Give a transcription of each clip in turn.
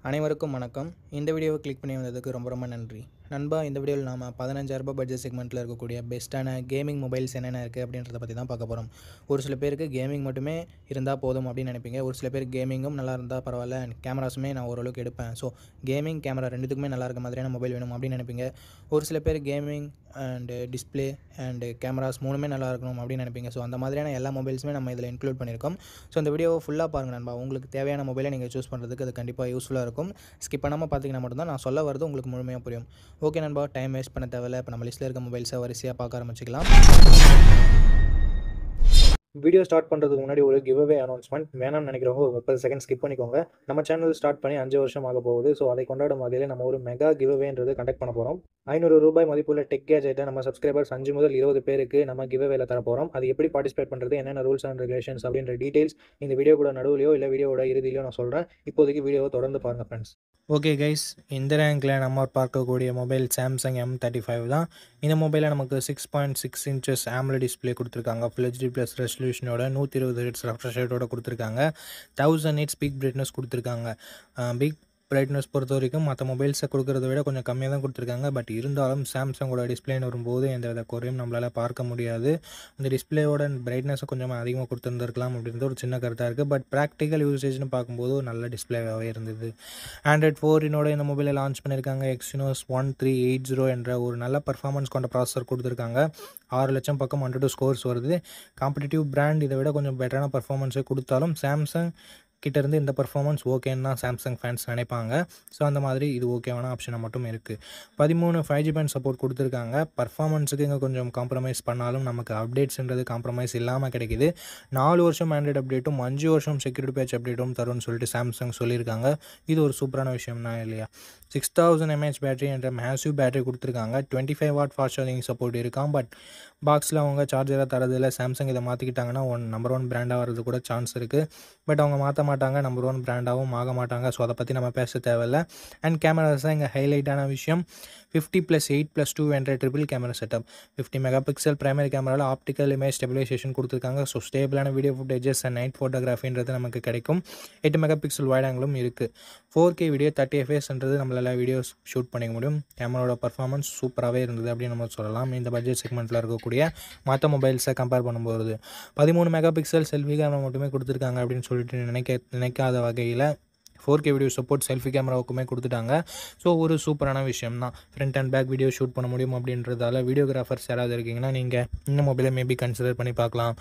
அனைவருக்கும் வணக்கம். இந்த வீடியோவை கிளிக் பண்ணி வந்ததுக்கு ரொம்ப நன்றி. நண்பா, இந்த வீடியோவில் நாம் 15,000 பட்ஜெட் செக்மெண்ட்டில் இருக்கக்கூடிய பெஸ்ட்டான கேமிங் மொபைல்ஸ் என்னென்ன இருக்குது அப்படின்றத பற்றி தான் பார்க்க போகிறோம். ஒரு சில பேருக்கு கேமிங் மட்டுமே இருந்தால் போதும் அப்படின்னு நினைப்பீங்க. ஒரு சில பேர் கேமிங்கும் நல்லா இருந்தால் பரவாயில்ல, கேமராஸுமே நான் ஓரளவுக்கு எடுப்பேன், ஸோ கேமிங் கேமரா ரெண்டுத்துக்குமே நல்லா இருக்க மாதிரியான மொபைல் வேணும் அப்படின்னு நினைப்பீங்க. ஒரு சில பேர் gaming and display and cameras மூணுமே நல்லா இருக்கணும் அப்படின்னு நினைப்பீங்க. ஸோ அந்த மாதிரியான எல்லா மொபைல்ஸுமே நம்ம இதில் இன்க்ளூட் பண்ணியிருக்கோம். ஸோ இந்த வீடியோவை ஃபுல்லாக பாருங்கள் நண்பா. உங்களுக்கு தேவையான மொபைலை நீங்கள் சூஸ் பண்ணுறதுக்கு அது கண்டிப்பாக யூஸ்ஃபுல்லாக இருக்கும். ஸ்கிப் பண்ணாமல் பார்த்தீங்கன்னா மட்டும்தான் நான் சொல்ல வரது உங்களுக்கு முழுமையாக புரியும். ஓகே நண்பா, டைம் வேஸ்ட் பண்ண தேவையில்ல. இப்போ நம்ம லிஸ்ட்டில் இருக்க மொபைல்ஸை வரிசையாக பார்க்க ஆரம்பிச்சிக்கலாம். வீடியோ ஸ்டார்ட் பண்ணுறதுக்கு முன்னாடி ஒரு கிவ்அவே அனௌன்ஸ்மெண்ட் வேணாம்னு நினைக்கிறவங்க ஒரு 30 செகண்ட் ஸ்கிப் பண்ணிக்கோங்க. நம்ம சேனல் ஸ்டார்ட் பண்ணி 5 வருஷம் ஆக போகுது. ஸோ அதை கொண்டாடும் வகையில் நம்ம ஒரு மெகா கிவ்அவேன்றது கண்டக்ட் பண்ண போகிறோம். ₹500 மதிப்புள்ள டெக் கேஜெட்டை நம்ம சப்ஸ்கிரைபர்ஸ் 5 முதல் 20 பேருக்கு நம்ம கிவ்அவேல தர போகிறோம். அது எப்படி பார்ட்டிசிபேட் பண்ணுறது, என்னென்ன ரூல்ஸ் அண்ட் ரெகுலேஷன்ஸ் அப்படின்ற டீட்டெயில்ஸ் இந்த வீடியோ கூட நடுவுலையோ இல்லை வீடியோட இறுதியிலையோ நான் சொல்கிறேன். இப்போதைக்கு வீடியோவை தொடர்ந்து பாருங்கள் ஃப்ரெண்ட்ஸ். ஓகே கைஸ், இந்த ரேங்கில் நம்ம பார்க்கக்கூடிய மொபைல் சாம்சங் M35 தான். இந்த மொபைலில் நமக்கு 6.6 இன்ச்சஸ் AMOLED டிஸ்பிளே கொடுத்துருக்காங்க. Full HD ப்ளஸ் ரெசல்யூஷனோட 120 ஹெர்ட்ஸ் ரெஃப்ரெஷ் ரேட்டோட கொடுத்துருக்காங்க. 1000 nits பீக் பிரைட்னஸ் கொடுத்துருக்காங்க. பீக் பிரைட்னஸ் பொறுத்த வரைக்கும் மற்ற மொபைல்ஸை கொடுக்குறத விட கொஞ்சம் கம்மியாக தான் கொடுத்துருக்காங்க. பட் இருந்தாலும் சாம்சங்கோட டிஸ்பிளேன்னு வரும்போது எந்த வித குறையும் நம்மளால் பார்க்க முடியாது. அந்த டிஸ்பிளேயோட பிரைட்னஸை கொஞ்சம் அதிகமாக கொடுத்துருந்துருக்கலாம் அப்படின்றது ஒரு சின்ன கருத்தாக இருக்குது. பட் ப்ராக்டிக்கல் யூசேஜ்னு பார்க்கும்போது ஒரு நல்ல டிஸ்பிளேவாகவே இருந்தது. Android 14 இந்த மொபைலை லான்ச் பண்ணியிருக்காங்க. Exynos 1380 என்ற ஒரு நல்ல பர்ஃபார்மன்ஸ் கொண்ட ப்ராசஸர் கொடுத்துருக்காங்க. 6 லட்சம் பக்கம் 102 ஸ்கோர்ஸ் வருது. காம்படிட்டிவ் பிராண்ட் இதை விட கொஞ்சம் பெட்டரான பர்ஃபார்மன்ஸை கொடுத்தாலும் சாம்சங் கிட்டேருந்து இந்த பர்ஃபார்மன்ஸ் ஓகேன்னு தான் சாம்சங் ஃபேன்ஸ் நினைப்பாங்க. ஸோ அந்த மாதிரி இது ஓகேவான ஆப்ஷனாக மட்டும் இருக்குது. 13 5G பேண்ட் சப்போர்ட் கொடுத்துருக்காங்க. பர்ஃபார்மன்ஸுக்கு இங்கே கொஞ்சம் காம்ப்ரமைஸ் பண்ணாலும் நமக்கு அப்டேட்ஸ்ன்றது காம்ப்ரமைஸ் இல்லாமல் கிடைக்கிது. 4 வருஷம் ஆண்ட்ராய்டு அப்டேட்டும் 5 வருஷம் செக்யூரிட்டி பேட்ச் அப்டேட்டும் தரும்னு சொல்லிட்டு சாம்சங் சொல்லியிருக்காங்க. இது ஒரு சூப்பரான விஷயம் தான் இல்லையா? 6000 mAh பேட்டரி என்ற மேசிவ் பேட்டரி கொடுத்துருக்காங்க. 25 வாட் ஃபாஸ்ட் சார்ஜிங் சப்போர்ட் இருக்கான். பட் பாக்ஸில் அவங்க சார்ஜராக தரதில்லை. சாம்சங் இதை மாற்றிக்கிட்டாங்கன்னா நம்பர் 1 பிராண்டாக வரது கூட சான்ஸ் இருக்குது. பட் அவங்க மாற்ற மாட்டாங்க, நம்பர் 1 பிராண்டாகவும் ஆக மாட்டாங்க. ஸோ அதை பற்றி நம்ம பேச தேவையில்லை. அண்ட் கேமராஸ் தான் இங்கே ஹைலைட்டான விஷயம். 50+8+2 என்ற triple camera setup. 50 mega pixel primary கேமராவில் ஆப்டிக்கல் இமேஜ் ஸ்டெபிலைசேஷன் கொடுத்துருக்காங்க. ஸோ ஸ்டேபிளான வீடியோ ஃபுட்டேஜஸ் அண்ட் நைட் ஃபோட்டோகிராஃபின்றது நமக்கு கிடைக்கும். 8 மெகா பிக்சல் வைட் ஆங்கிளும் இருக்குது. 4K வீடியோ 30 fps நம்மளால் வீடியோஸ் ஷூட் பண்ணிக்க முடியும். கேமராவோட பர்ஃபார்மன்ஸ் சூப்பராகவே இருந்தது அப்படின்னு நம்ம சொல்லலாம். இந்த பட்ஜெட் செக்மெண்ட்டில் இருக்கக்கூடிய மற்ற மொபைல்ஸை கம்பேர் பண்ணும்போது 13 மெகா பிக்சல் செல்ஃபி கேமரா மட்டுமே கொடுத்துருக்காங்க அப்படின்னு சொல்லிட்டு நினைக்காத வகையில் 4K வீடியோ சப்போர்ட் செல்ஃபி கேமராவுக்குமே கொடுத்துட்டாங்க. ஸோ ஒரு சூப்பரான விஷயம் தான். Front and back video shoot பண்ண முடியும் அப்படின்றதால வீடியோகிராஃபர்ஸ் யாராவது இருக்கீங்கன்னா நீங்கள் இந்த மொபைலை மேபி கன்சிடர் பண்ணி பார்க்கலாம்.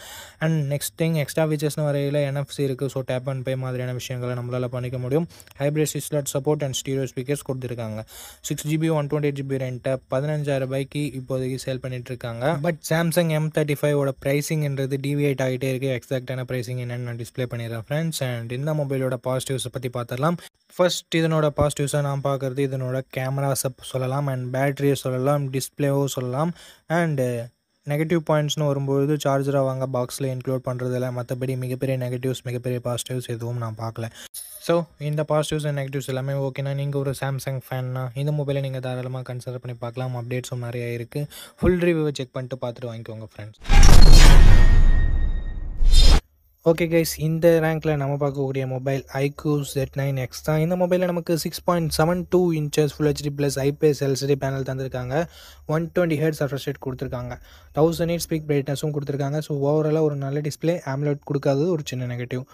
அண்ட் நெக்ஸ்ட் திங், எக்ஸ்ட்ரா ஃபீச்சர்ஸ்னு வரையில் NFC இருக்குது. ஸோ டேப் அண்ட் பே மாதிரியான விஷயங்களை நம்மளால் பண்ணிக்க முடியும். Hybrid SIM slot support and stereo speakers கொடுத்துருக்காங்க. 6GB 128GB ரெண்ட்டை 15,000 இப்போதைக்கு சேல் பண்ணிட்டுருக்காங்க. பட் சாம்சங் M35 ப்ரைஸிங்ன்றது டிவியேட் ஆகிட்டே இருக்குது. எக்ஸாக்டான ப்ரைஸிங் என்னென்னு நான் டிஸ்பிளே பண்ணிடுறேன் ஃப்ரெண்ட்ஸ். அண்ட் இந்த மொபைலோட பாசிட்டிவ்ஸை பற்றி பார்த்துடலாம். ஃபர்ஸ்ட் இதனோட பாசிட்டிவ்ஸை நான் பார்க்குறது இதனோட கேமராஸை சொல்லலாம், அண்ட் பேட்டரியை சொல்லலாம், டிஸ்பிளேவும் சொல்லலாம். அண்டு நெகட்டிவ் பாயிண்ட்ஸ்னு வரும்போது சார்ஜராக வாங்க பாக்ஸில் இன்க்ளூட் பண்ணுறதில்ல. மற்றபடி மிகப்பெரிய நெகட்டிவ்ஸ் மிகப்பெரிய பாசிட்டிவ்ஸ் எதுவும் நான் பார்க்கல. ஸோ இந்த பாசிட்டிவ்ஸ் அண்ட் நெகட்டிவ்ஸ் எல்லாமே ஓகேனா நீங்கள் ஒரு சாம்சங் ஃபேன்னா இந்த மொபைலை நீங்கள் தாராளமாக கன்சிடர் பண்ணி பார்க்கலாம். அப்டேட்ஸும் நிறையா இருக்குது. ஃபுல் ரிவ்யூவை செக் பண்ணிட்டு பார்த்துட்டு வாங்கிக்கோங்க ஃப்ரெண்ட்ஸ். ஓகே கைஸ், இந்த ரேங்கில் நம்ம பார்க்கக்கூடிய மொபைல் iQOO Z9X தான். இந்த மொபைலில் நமக்கு 6.72 inches Full HD plus IPS LCD panel தந்திருக்காங்க. 120 ஹெர்ட்ஸ் ரெஃப்ரெஷ் ரேட் கொடுத்துருக்காங்க. 1000 nits பீக் பிரைட்னஸும் கொடுத்துருக்காங்க. ஸோ ஓவராலாக ஒரு நல்ல டிஸ்பிளே. AMOLED கொடுக்காதது ஒரு சின்ன நெகட்டிவ்.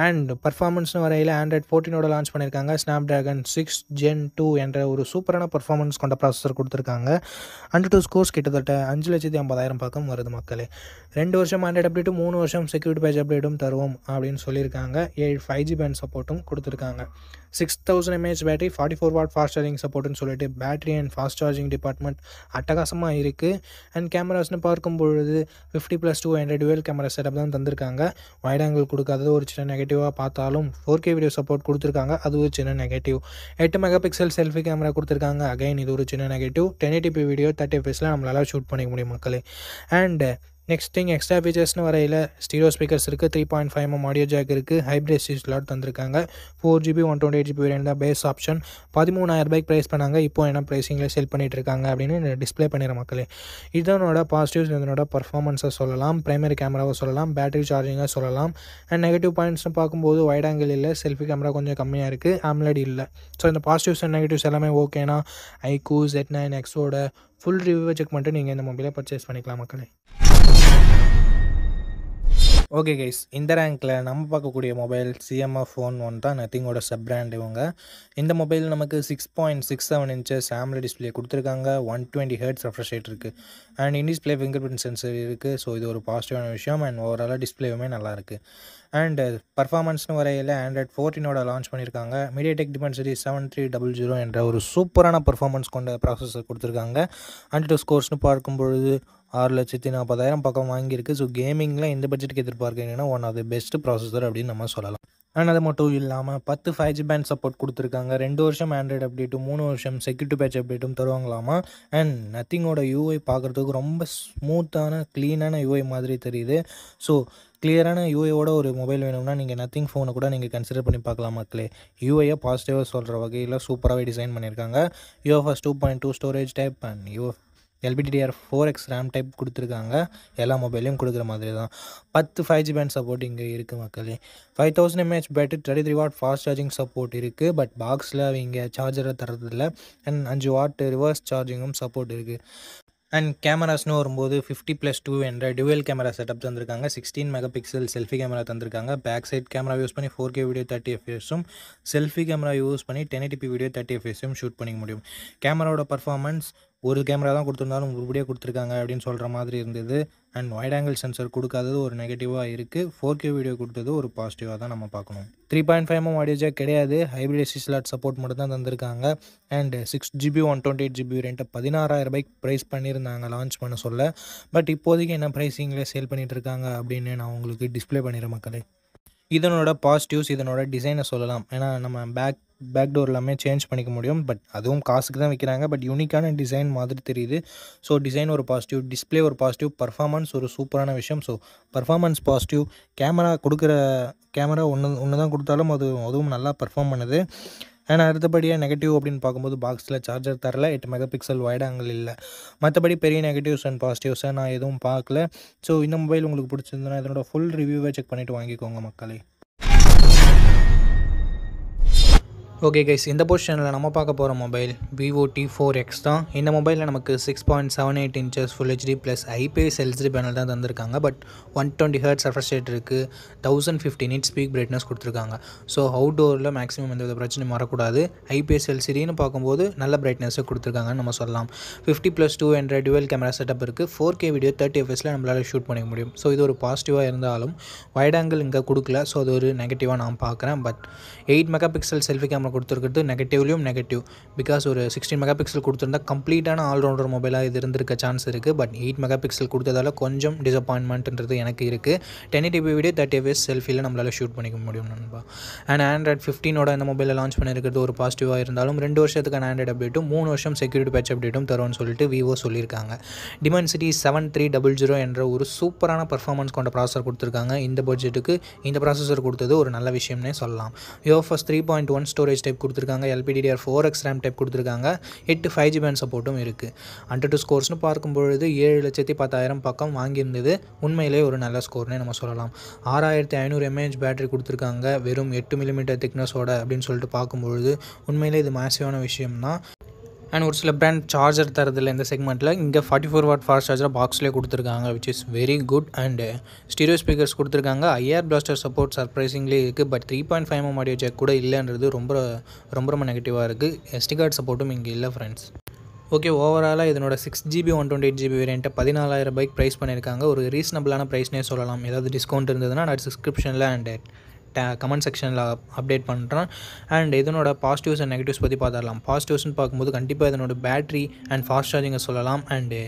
அண்ட் பர்ஃபார்மன்ஸ்னு வரையில் Android 14 லான்ச் பண்ணியிருக்காங்க. Snapdragon 6 Gen 2 என்ற ஒரு சூப்பரான பர்ஃபார்மன்ஸ் கொண்ட ப்ராசஸர் கொடுத்துருக்காங்க. 102 ஸ்கோர்ஸ் கிட்டத்தட்ட 5,50,000 பக்கம் வருது மக்களே. 2 வருஷம் ஆண்ட்ராய்டு அப்டேட்டும் 3 வருஷம் செக்யூரிட்டி பேட்ச் அப்டேட்டும் தருவோம் அப்படின்னு சொல்லியிருக்காங்க. 5G பேண்ட் சப்போர்ட்டும் கொடுத்துருக்காங்க. 6000 mAh battery, 44 watt fast charging சப்போர்ட்னு சொல்லிட்டு battery and fast charging department அட்டகாசமாக இருக்குது. அண்ட் கேமராஸ்னு பார்க்கும்பொழுது 50+2 என்ற டுவெல் கேமரா செட்டப் தான் தந்திருக்காங்க. வைட் ஆங்கிள் கொடுக்காதது ஒரு சின்ன நெகட்டிவாக பார்த்தாலும் 4K வீடியோ சப்போர்ட் கொடுத்துருக்காங்க. அது ஒரு சின்ன negative. 8 mega pixel selfie camera கொடுத்துருக்காங்க. அகைன் இது ஒரு சின்ன நெகட்டிவ். 1080p வீடியோ 30 fps நம்மளால் ஷூட் பண்ணிக்க முடியும் மக்களே. அண்ட் நெக்ஸ்ட் திங் எக்ஸ்ட்ரா ஃபீச்சர்ஸ்னு வரையில் ஸ்டீரியோ ஸ்பீக்கர்ஸ் இருக்குது, 3.5mm ஆடியோ ஜாக் இருக்குது, ஹைப்ரிட் ஸ்லாட் தந்திருக்காங்க, 4GB 128GB வேரியன்ட் தான் பேஸ் ஆப்ஷன். 13,000 ப்ரைஸ் பண்ணாங்க. இப்போ என்ன ப்ரைஸிங்கில் செல் பண்ணிகிட்டு இருக்காங்க அப்படின்னு டிஸ்பிளே பண்ணிடுற மக்களே. இதனோட பாசிட்டிவ்ஸ், இதனோட பர்ஃபார்மன்ஸை சொல்லலாம், ப்ரைமரி கேமராவை சொல்லலாம், பேட்டரி சார்ஜிங்கை சொல்லலாம். அண்ட் நெகட்டிவ் பாயிண்ட்ஸ்னு பார்க்கும்போது வைட் ஆங்கிள் இல்லை, செல்ஃபி கேமரா கொஞ்சம் கம்மியாக இருக்குது, AMOLED இல்லை. ஸோ இந்த பாசிட்டிவ்ஸ் அண்ட் நெகட்டிவ்ஸ் எல்லாமே ஓகேனா iQOO Z9Xோட ஃபுல் ரிவ்யூவை செக் பண்ணிட்டு நீங்கள் இந்த மொபைலை பர்ச்சேஸ் பண்ணிக்கலாம் மக்களே. ஓகே கைஸ், இந்த ரேங்க்கில் நம்ம பார்க்கக்கூடிய மொபைல் CMF 1 தான், நத்திங்கோட சப் பிராண்ட் இவங்க. இந்த மொபைல் நமக்கு 6.67 இன்ச்சஸ் AMOLED டிஸ்பிளே கொடுத்துருக்காங்க, 120 Hz ரெஃப்ரெஷ் ரேட் இருக்குது, and in display finger print sensor இருக்குது. ஸோ இது ஒரு பாசிட்டிவான விஷயம். அண்ட் ஓவராலாக டிஸ்பிளேவுமே நல்லாயிருக்கு. அண்ட் பர்ஃபார்மன்ஸ்னு வரையில் Android 14ஓட லான்ச் பண்ணியிருக்காங்க. MediaTek Dimensity 7300 என்ற ஒரு சூப்பரான பர்ஃபார்மன்ஸ் கொண்ட ப்ராசஸர் கொடுத்துருக்காங்க. AnTuTu ஸ்கோர்ஸ்னு பார்க்கும்பொழுது 6,40,000 பக்கம் வாங்கியிருக்கு. ஸோ கேமிங்கில் இந்த பட்ஜெட்டுக்கு எதிர்பார்க்குறீங்கன்னா one of the best processor அப்படின்னு நம்ம சொல்லலாம். அண்ட் அது மட்டும் இல்லாமல் 10 5G பேண்ட் சப்போர்ட் கொடுத்துருக்காங்க. 2 வருஷம் ஆண்ட்ராய்டு அப்டேட்டும் 3 வருஷம் செக்யூரிட்டி பேட்ச் அப்டேட்டும் தருவாங்களாமா. அண்ட் நத்திங்கோட UI பார்க்குறதுக்கு ரொம்ப ஸ்மூத்தான க்ளீனான UI மாதிரி தெரியுது. ஸோ கிளியரான யூஐயோட ஒரு மொபைல் வேணும்னா நீங்கள் நத்திங் ஃபோனை கூட நீங்கள் கன்சிடர் பண்ணி பார்க்கலாம் மக்களே. யூஐயை பாசிட்டிவாக சொல்கிற வகையில் சூப்பராகவே டிசைன் பண்ணியிருக்காங்க. UFS 2.2 storage type and LPDDR4X RAM type கொடுத்துருக்காங்க. எல்லா மொபைலையும் கொடுக்குற மாதிரி தான். 10 5G பேண்ட் சப்போர்ட் இங்கே இருக்குது மக்களே. 5000 mAh battery, 33W fast charging support இருக்குது. பட் பாக்ஸில் இங்கே சார்ஜரை தரதில்லை. அண்ட் 5W ரிவர்ஸ் சார்ஜிங்கும் சப்போர்ட் இருக்குது. அண்ட் கேமராஸ்னு வரும்போது 50+2 என்ற டுவெல் கேமரா செட்டப் தந்திருக்காங்க. 16 மெகாபிக்சல் செல்ஃபி கேமரா தந்திருக்காங்க. பேக் சைட் கேமரா யூஸ் பண்ணி 4K video 30 fps selfie camera use பண்ணி 1080p வீடியோ 30 fps ஷூட் பண்ணிக்க முடியும். கேமராவோட பர்ஃபார்மன்ஸ் ஒரு கேமரா தான் கொடுத்துருந்தாலும் உருப்படியாக கொடுத்துருக்காங்க அப்படின்னு சொல்கிற மாதிரி இருந்தது. அண்ட் வைட் ஆங்கிள் சென்சர் கொடுக்காதது ஒரு நெகட்டிவாக இருக்குது. 4K வீடியோ கொடுத்தது ஒரு பாசிட்டிவாக தான் நம்ம பார்க்கணும். 3.5mm ஆடியோ ஜாக் கிடையாது, ஹைப்ரிட் ஸ்லாட் சப்போர்ட் மட்டும் தான் தந்திருக்காங்க. And 6GB 128GB variant 16,000 price பண்ணியிருந்தாங்க லான்ச் பண்ண சொல்ல. பட் இப்போதைக்கு என்ன ப்ரைஸிங்கில் சேல் பண்ணிகிட்டு இருக்காங்க அப்படின்னு நான் உங்களுக்கு டிஸ்பிளே பண்ணிடுறேன் மக்களே. இதனோட பாசிட்டிவ்ஸ், இதனோட டிசைனை சொல்லலாம். ஏன்னா நம்ம பேக் டோர் எல்லாமே சேஞ்ச் பண்ணிக்க முடியும். பட் அதுவும் காசுக்கு தான் விற்கிறாங்க. பட் யூனிக்கான டிசைன் மாதிரி தெரியுது. ஸோ டிசைன் ஒரு பாசிட்டிவ், டிஸ்பிளே ஒரு பாசிட்டிவ், பர்ஃபார்மன்ஸ் ஒரு சூப்பரான விஷயம். ஸோ பர்ஃபார்மன்ஸ் பாசிட்டிவ், கேமரா கொடுக்குற கேமரா ஒன்று தான் கொடுத்தாலும் அதுவும் நல்லா பர்ஃபார்ம் பண்ணுது. ஏன்னா அடுத்தபடியாக நெகட்டிவ் அப்படின்னு பார்க்கும்போது பாக்ஸில் சார்ஜர் தரல, 8 மெகாபிக்சல் வைட் ஆங்கிள் இல்லை. மற்றபடி பெரிய நெகட்டிவ்ஸ் அண்ட் பாசிட்டிவ்ஸை நான் எதுவும் பார்க்கல. ஸோ இந்த மொபைல் உங்களுக்கு பிடிச்சிருந்ததுன்னா இதனோட ஃபுல் ரிவ்யூவை செக் பண்ணிவிட்டு வாங்கிக்கோங்க மக்களே. ஓகே கைஸ், இந்த பொசிஷனில் நம்ம பார்க்க போகிற மொபைல் Vivo T4X தான். இந்த மொபைலில் நமக்கு 6.78 inches full HD plus IPS LCD panel தான் தந்திருக்காங்க. பட் 120 Hz ரெஃப்ரெஷ் ரேட் இருக்குது, 1050 nits பீக் பிரைட்னஸ் கொடுத்துருக்காங்க. ஸோ அவுட்டோரில் மேக்ஸிமம் எந்த வித பிரச்சனையும் வரக்கூடாது. IPS LCDன்னு பார்க்கும்போது நல்ல பிரைட்னஸை கொடுத்துருக்காங்கன்னு நம்ம சொல்லலாம். 50+2 என்ற டுவெல் கேமரா செட்டப் இருக்குது. 4K வீடியோ 30 fps நம்மளால் ஷூட் பண்ணிக்க முடியும். ஸோ இது ஒரு பாசிட்டிவாக இருந்தாலும் வைட் ஆங்கிள் இங்கே கொடுக்கல. ஸோ அது ஒரு நெகட்டிவாக நான் பார்க்குறேன். பட் 8 மெகாபிக்சல் செல்ஃபி கேமரா கொடுத்துருக்கிறது நெகட்டிவ்லையும் நெகட்டிவ். பிகாஸ் ஒரு 16 மெகாபிக்சல் கொடுத்துருந்தா கம்ப்ளீட்டான ஆல்ரவுண்டர் மொபைலாக இது இருந்திருக்க சான்ஸ் இருக்குது. பட் 8 மெகாபிக்சல் கொடுத்ததால கொஞ்சம் டிசப்பாயின்மெண்ட்ன்றது எனக்கு இருக்குது. 1080p வீடியோ 30 fps செல்ஃபியில் நம்மளால் ஷூட் பண்ணிக்க முடியும் நண்பா. அண்ட் Android 15ஓட இந்த மொபைலில் லான்ச் பண்ணியிருக்கிறது ஒரு பாசிட்டிவாக இருந்தாலும் 2 வருஷத்துக்கான ஆண்ட்ராய்டு அப்டேட்டும் 3 வருஷம் செக்யூரிட்டி பேட்ச் அப்டேட்டும் தரும்னு சொல்லிட்டு Vivo சொல்லியிருக்காங்க. Dimensity 7300 என்ற ஒரு சூப்பரான பர்ஃபார்மன்ஸ் கொண்ட ப்ராசஸர் கொடுத்துருக்காங்க. இந்த பட்ஜெட்டுக்கு இந்த ப்ராசஸர் கொடுத்தது ஒரு நல்ல விஷயம்னே சொல்லலாம். UFS 3.1 ஸ்டோரேஜ் டைப் கொடுத்துருக்காங்க. LPDDR4X ரேம் டைப் கொடுத்துருக்காங்க. 8 5G பேண்ட் சப்போர்ட்டும் இருக்குது. AnTuTu ஸ்கோர்ஸ்னு பார்க்கும்பொழுது 7,10,000 பக்கம் வாங்கியிருந்தது. உண்மையிலே ஒரு நல்ல ஸ்கோர்னே நம்ம சொல்லலாம். 6500 mAh பேட்டரி கொடுத்துருக்காங்க, வெறும் 8mm திக்னஸோட அப்படின்னு சொல்லிட்டு பார்க்கும்பொழுது உண்மையிலே இது மேசிவான விஷயம் தான். அண்ட் ஒரு சில பிராண்ட் சார்ஜர் தரதில்லை இந்த செக்மெண்ட்டில். இங்கே 44W ஃபாஸ்ட் சார்ஜர் பாக்ஸ்லேயே கொடுத்துருக்காங்க, which is very good. And stereo speakers கொடுத்துருக்காங்க. IR பிளாஸ்டர் சப்போர்ட் சர்ப்ரைசிங்லேயே இருக்குது. பட் 3.5mm ஆடியோ ஜாக் கூட இல்லைன்றது ரொம்ப நெகட்டிவாக இருக்குது. SD கார்டு சப்போர்ட்டும் இங்கே இல்லை ஃப்ரெண்ட்ஸ். ஓகே, ஓவராலாக இதனோட 6GB 128GB வேரியண்ட்டை 14,000 ப்ரைஸ் பண்ணியிருக்காங்க. ஒரு ரீசனபிளான ப்ரைஸ்னே சொல்லலாம். ஏதாவது டிஸ்கவுண்ட் இருந்ததுன்னா நான் டிஸ்கிரிப்ஷனில் அண்ட் கமெண்ட் செக்ஷனில் அப்டேட் பண்ணுறேன். அண்ட் இதனோட பாசிட்டிவ்ஸ் அண்ட் நெகட்டிவ்ஸ் பற்றி பார்த்துடலாம். பாசிட்டிவ்ஸ்னு பார்க்கும்போது கண்டிப்பாக இதனோட பேட்ரி அண்ட் ஃபாஸ்ட் சார்ஜிங்கை சொல்லலாம். அண்டு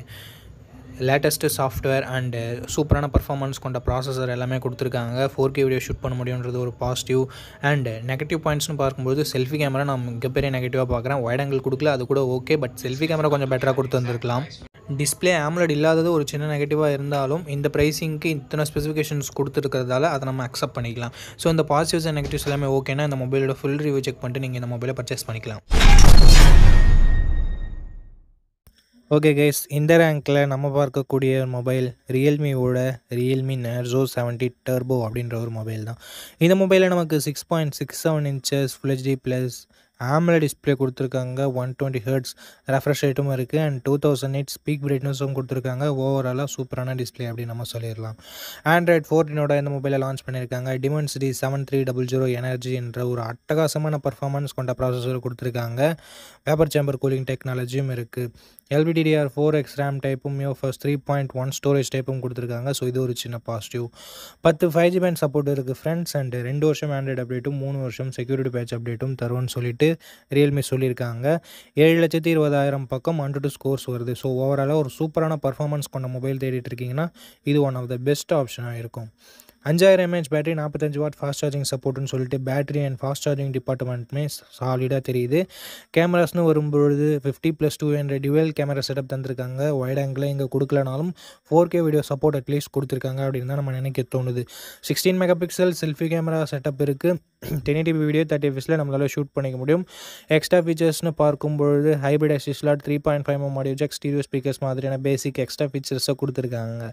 லேட்டஸ்ட்டு சாஃப்ட்வேர் அண்டு சூப்பரான பர்ஃபார்மன்ஸ் கொண்ட ப்ராசஸர் எல்லாமே கொடுத்துருக்காங்க. 4K வீடியோ ஷூட் பண்ண முடியுன்றது ஒரு பாசிட்டிவ். அண்டு நெகட்டிவ் பாயிண்ட்ஸ்னு பார்க்கும்போது செல்ஃபி கேமரா நான் மிகப்பெரிய நெகட்டிவாக பார்க்குறேன். வைட் ஆங்கிள் கொடுக்கல, அது கூட ஓகே. பட் செல்ஃபி கேமரா கொஞ்சம் பெட்டராக கொடுத்து வந்திருக்கலாம். டிஸ்பிளே AMOLED இல்லாதது ஒரு சின்ன நெகட்டிவாக இருந்தாலும் இந்த ப்ரைஸிங்க்கு இத்தனை ஸ்பெசிஃபிகேஷன்ஸ் கொடுத்துருக்கிறதால அதை நம்ம அக்செப்ட் பண்ணிக்கலாம். ஸோ இந்த பாசிட்டிவ்ஸ் அண்ட் நெகட்டிவ்ஸ் எல்லாமே ஓகேனா இந்த மொபைலோட ஃபுல் ரிவ்யூ செக் பண்ணிட்டு நீங்கள் இந்த மொபைலை பர்ச்சேஸ் பண்ணிக்கலாம். ஓகே கைஸ், இந்த ரேங்க்கில் நம்ம பார்க்கக்கூடிய மொபைல் ரியல்மியோட ரியல்மி நேர்ஸோ 70 டர்போ அப்படின்ற ஒரு மொபைல் தான். இந்த மொபைலில் நமக்கு 6.67 inches full HD plus AMOLED display கொடுத்துருக்காங்க. 120 ஹெர்ட்ஸ் ரெஃப்ரெஷ் ரேட்டும் இருக்குது அண்ட் 2000 nits பீக் பிரைட்னஸும் கொடுத்துருக்காங்க. ஓவராலாக சூப்பரான டிஸ்பிளே அப்படின்னு நம்ம சொல்லிடலாம். Android 14ஓட இந்த மொபைலை லான்ச் பண்ணியிருக்காங்க. Dimensity 7300 எனர்ஜி என்ற ஒரு அட்டகாசமான பர்ஃபார்மன்ஸ் கொண்ட ப்ராசஸர் கொடுத்துருக்காங்க. வேப்பர் சேம்பர் கூலிங் டெக்னாலஜியும் இருக்குது. LPDDR4X RAM டைப்பும் UFS 3.1 ஸ்டோரேஜ் டைப்பும் கொடுத்துருக்காங்க. ஸோ இது ஒரு சின்ன பாசிட்டிவ். 10 5G பேண்ட் சப்போர்ட் இருக்குது ஃப்ரெண்ட்ஸ் அண்ட் 2 வருஷம் ஆண்ட்ராய்டு அப்டேட்டும் 3 வருஷம் செக்யூரிட்டி பேட்ச் அப்டேட்டும் தருவோன்னு சொல்லிட்டு ரியல்மி சொல்லியிருக்காங்க. 7,20,000 பக்கம் 100 ஸ்கோர்ஸ் வருது. ஸோ ஓவராலாக ஒரு சூப்பரான பர்ஃபார்மன்ஸ் கொண்ட மொபைல் தேடிட்டு இருக்கீங்கன்னா இது ஒன் ஆஃப் த பெஸ்ட் ஆப்ஷனாக இருக்கும். 5000 mAh battery, 45 watt fast charging சப்போர்ட்னு சொல்லிட்டு பேட்டரி அண்ட் ஃபாஸ்ட் சார்ஜிங் டிபார்ட்மெண்ட்டுமே சாலிடாக தெரியுது. கேமராஸ்னு வரும்பொழுது 50+200 டுவெல் கேமரா செட்டப் தந்திருக்காங்க. வைட் ஆங்கிள் இங்கே கொடுக்கலனாலும் 4K வீடியோ சப்போர்ட் அட்லீஸ்ட் கொடுத்துருக்காங்க அப்படின்னு தான் நம்ம நினைக்க தோணுது. 16 மெகாபிக்சல் செல்ஃபி கேமரா செட்டப் இருக்குது. 1080p வீடியோ 30 fps நம்மளால் ஷூட் பண்ணிக்க முடியும். எக்ஸ்ட்ரா ஃபீச்சர்ஸ்னு பார்க்கும்பொழுது hybrid SD slot, 3.5mm audio jack, stereo speakers மாதிரியான பேசிக் எக்ஸ்ட்ரா ஃபீச்சர்ஸை கொடுத்துருக்காங்க.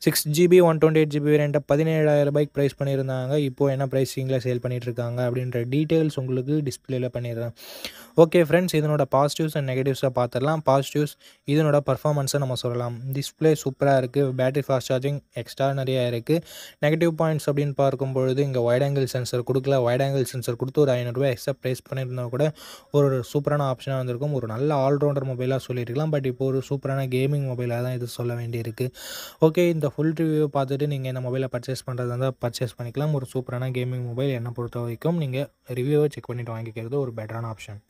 6GB 128GB வேரியண்ட்டை 17,000 ரூபாய்க்கு ப்ரைஸ் பண்ணியிருந்தாங்க. இப்போது என்ன ப்ரைஸிங்கில் சேல் பண்ணிகிட்டு இருக்காங்க அப்படின்ற டீட்டெயில்ஸ் உங்களுக்கு டிஸ்பிளேல பண்ணிடுறேன். ஓகே ஃப்ரெண்ட்ஸ், இதனோட பாசிட்டிவ்ஸ் அண்ட் நெகட்டிவ்ஸை பார்த்துடலாம். பாசிட்டிவ்ஸ், இதனோட பர்ஃபார்மன்ஸை நம்ம சொல்லலாம். டிஸ்பிளே சூப்பராக இருக்குது. பேட்டரி ஃபாஸ்ட் சார்ஜிங் எக்ஸ்ட்ரா நிறையா இருக்குது. நெகட்டிவ் பாயிண்ட்ஸ் அப்படின்னு பார்க்கும்பொழுது இங்கே வைட் ஆங்கிள் சென்சர் கொடுக்கல. வைட் ஆங்கிள் சென்சர் கொடுத்து ஒரு 500 ரூபாய் எக்ஸ்ட்ரா ப்ரைஸ் பண்ணியிருந்தால் கூட ஒரு சூப்பரான ஆப்ஷனாக வந்திருக்கும். ஒரு நல்ல ஆல்ரவுண்டர் மொபைலாக சொல்லியிருக்கலாம். பட் இப்போ ஒரு சூப்பரான கேமிங் மொபைலாக தான் இது சொல்ல வேண்டியிருக்கு. ஓகே, இந்த ஃபுல் ரிவ்யூ பார்த்துட்டு நீங்கள் இந்த மொபைலை பர்ச்சேஸ் பண்ணுறதா இருந்தால் பர்ச்சேஸ் பண்ணிக்கலாம். ஒரு சூப்பரான கேமிங் மொபைல் என்னை பொறுத்த வரைக்கும் நீங்கள் ரிவ்யூவை செக் பண்ணிவிட்டு வாங்கிக்கிறது ஒரு பெட்டரான ஆப்ஷன்.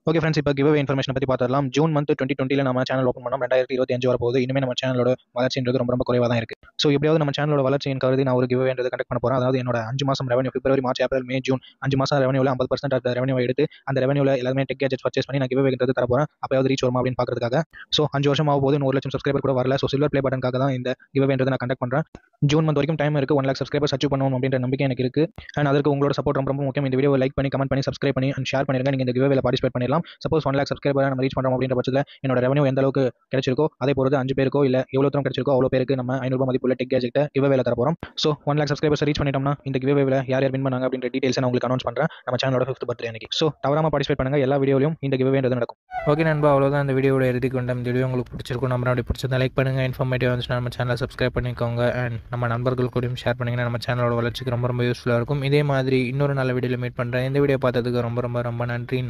ஓகே ஃப்ரெண்ட்ஸ், இப்போ கிவ்அவே இன்ஃபர்மேஷன் பற்றி பார்த்துடலாம். ஜூன் மந்த் 2020 நம்ம சேனல் ஓப்பன் பண்ணோம். 2025 வரப்போகுது. இனிமேல் நம்ம சேனலோட வளர்ச்சின்றது ரொம்ப குறைவாக தான் இருக்குது. ஸோ எப்படியாவது நம்ம சேனலோட வளர்ச்சியின் கருதி நான் ஒரு கிவ்அவேன்றது கண்டக்ட் பண்ண போகிறேன். அதாவது என்னோட 5 மாதம் ரெவன்யூ, பிப்ரவரி, மார்ச், ஏப்ரல், மே, ஜூன் 5 மாதம் ரெவன்யூவில் 50% ஆஃப் ரெவன்யூ எடுத்து அந்த ரெவன்யூவில் எல்லாமே டெக் கேஜெட்ஸ் பர்ச்சேஸ் பண்ணி நான் கிவ்அவேன்றது தர போகிறேன். அப்போயாவது ரீச் வருமா அப்படின்னு பார்க்கறதுக்காக. ஸோ 5 வருஷம் ஆக போது 1 லட்சம் சப்ஸ்கிரைபர் கூட வரல. ஸோ சில்வர் ப்ளே பட்டனுக்காக தான் இந்த கிவ்அவேன்றது நான் கண்டக்ட் பண்ணுறேன். ஜூன் மந்த் வரைக்கும் டைம் இருக்குது. 1 லேக் சப்ஸ்கிரைபர்ஸ் அச்சீவ் பண்ணணும் அப்படின்ற நம்பிக்கை எனக்கு இருக்குது. அண்ட் அதற்கு உங்களோட சப்போர்ட் ரொம்ப முக்கியம். இந்த வீடியோ லைக் பண்ணி, கமெண்ட் பண்ணி, சப்ஸ்கிரைப் பண்ணி அண்ட் ஷேர் பண்ணிருங்க. நீங்கள் இந்த கிவ்அவேல பார்ட்டிசிபேட் பண்ணிடலாம். சப்போஸ் 1 லேக் சப்ஸ்கிரைபர் நம்ம ரீச் பண்ணுறோம் அப்படின்ற பட்சத்தில் என்னோட ரெவன்யூ எந்த அளவுக்கு கிடைச்சிருக்கோ அதே பொறுத்து 5 பேருக்கோ இல்லை எவ்வளோ தூரம் கிடைச்சிருக்கோ அவ்வளோ பேருக்கு நம்ம 500 ரூபாய் மதிப்புள்ள டெக் கேஜெட்டை கிவ்அவேல தர போகிறோம். ஸோ 1 லேக் சப்ஸ்கிரைபர்ஸ் ரீச் பண்ணிட்டோம்னா இந்த கிவ்அவேல யார் யார் வின் பண்ணாங்க அப்படின்ற டீடைல்ஸ் நான் உங்களுக்கு அனௌன்ஸ் பண்ணுறேன் நம்ம சேனலோட 5th பர்த்டே அன்னைக்கு. ஸோ தவறாமல் பார்ட்டிசிபேட் பண்ணுங்கள். எல்லா வீடியோலையும் இந்த கிவ்அவேன்றது நடக்கும். ஓகே நண்பா, அவ்வளோதான் இந்த வீடியோட இறுதி கொண்ட. இந்த வீடியோ உங்களுக்கு பிடிச்சிருக்கும். நம்ம அப்படி பிடிச்சதை லைக் பண்ணுங்கள். இன்ஃபர்மேட்டிவ் வந்துச்சுன்னா நம்ம சேனலை சப்ஸ்கிரைப் பண்ணிக்கோங்க. அண்ட் நம்ம நண்பர்கள் கூடயும் ஷேர் பண்ணிங்கன்னா நம்ம சேனலோட வளர்ச்சிக்கு ரொம்ப யூஸ்ஃபுல்லாக இருக்கும். இதே மாதிரி இன்னொரு நல்ல வீடியோவில் மீட் பண்ணுறேன். இந்த வீடியோ பார்த்ததுக்கு ரொம்ப நன்றி.